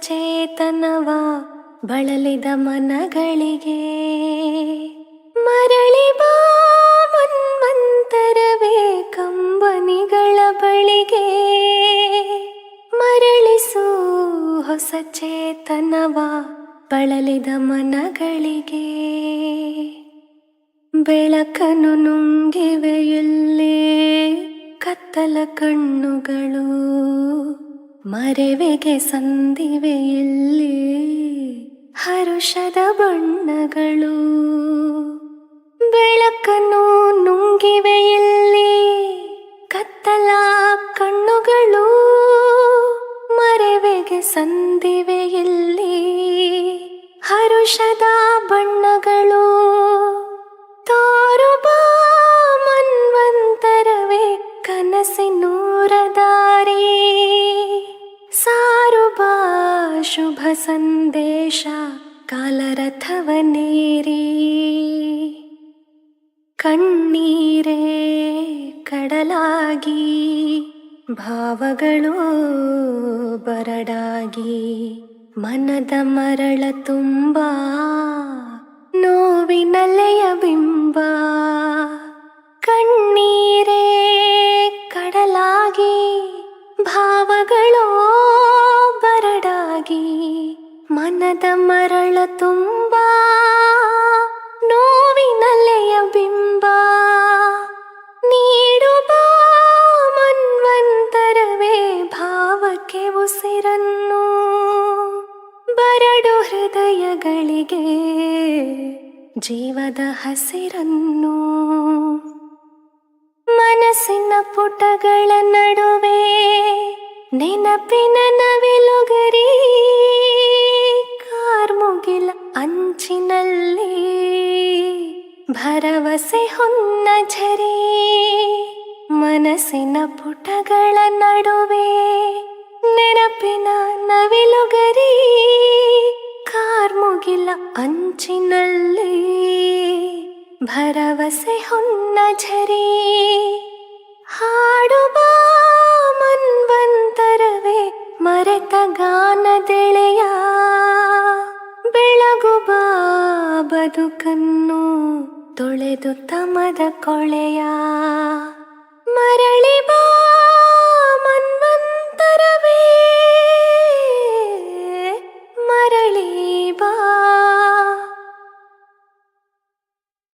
ಚೇತನವ ಬಳಲಿದ ಮನಗಳಿಗೆ ಮರಳಿ ಬಾ ಮನ್ವಂತರವೇ ಕಂಬನಿಗಳ ಬಳಿಗೆ ಮರಳಿಸು ಹೊಸ ಚೇತನವ ಬಳಲಿದ ಮನಗಳಿಗೆ ಬೆಳಕನ್ನು ನುಂಗಿವೆ ಇಲ್ಲಿ ಕತ್ತಲ ಕಣ್ಣುಗಳು ಮರೆವೆಗೆ ಸಂದಿವೆ ಇಲ್ಲಿ ಹರುಷದ ಬಣ್ಣಗಳು ಬೆಳಕನ್ನು ನುಂಗಿವೆ ಇಲ್ಲಿ ಕತ್ತಲ ಕಣ್ಣುಗಳು ಮರೆವೆಗೆ ಸಂದಿವೆ ಇಲ್ಲಿ ಹರುಷದ ಬಣ್ಣಗಳು ತೋರು ಬಾ ಮನ್ವಂತರವೇ ಕನಸಿನೂರ ದಾರಿ ಸಾರುಬಾ ಶುಭ ಸಂದೇಶ ಕಾಲರಥವನೇರಿ ಕಣ್ಣೀರೇ ಕಡಲಾಗಿ ಭಾವಗಳು ಬರಡಾಗಿ ಮನದ ಮರಳ ತುಂಬ ನೋವಿನಲೆಯ ಬಿಂಬ ಕಣ್ಣೀರೇ ಕಡಲಾಗಿ ಭಾವಗಳು ಬರಡಾಗಿ ಮನದ ಮರಳ ತುಂಬ ನೋವಿನಲೆಯ ಬಿಂಬ ನೀಡುವ ಮನ್ವಂತರವೇ ಭಾವಕ್ಕೆ ಉಸಿರನ್ನು ಬರಡು ಹೃದಯಗಳಿಗೆ ಜೀವದ ಹಸಿರನ್ನು ಮನಸ್ಸಿನ ಪುಟಗಳ ನಡುವೆ ನೆನಪಿನ ನವಿಲುಗರಿ ಕಾರ್ಮುಗಿಲ ಅಂಚಿನಲ್ಲಿ ಭರವಸೆ ಹೊನ್ನ ಝರಿ ಮನಸ್ಸಿನ ಪುಟಗಳ ನಡುವೆ ನೆನಪಿನ ನವಿಲುಗರಿ ಕಾರ್ಮುಗಿಲ ಅಂಚಿನಲ್ಲಿ ಭರವಸೆ ಹೊನ್ನ ಝರಿ ಹಾಡುವ ಮನ್ವಂತರವೇ ಮರೆತ ಗಾನದೆಳೆಯ ಬೆಳಗುವ ಬದುಕನ್ನು ತೊಳೆದು ತಮದ ಕೊಳೆಯ ಮರಳಿ ಬಾ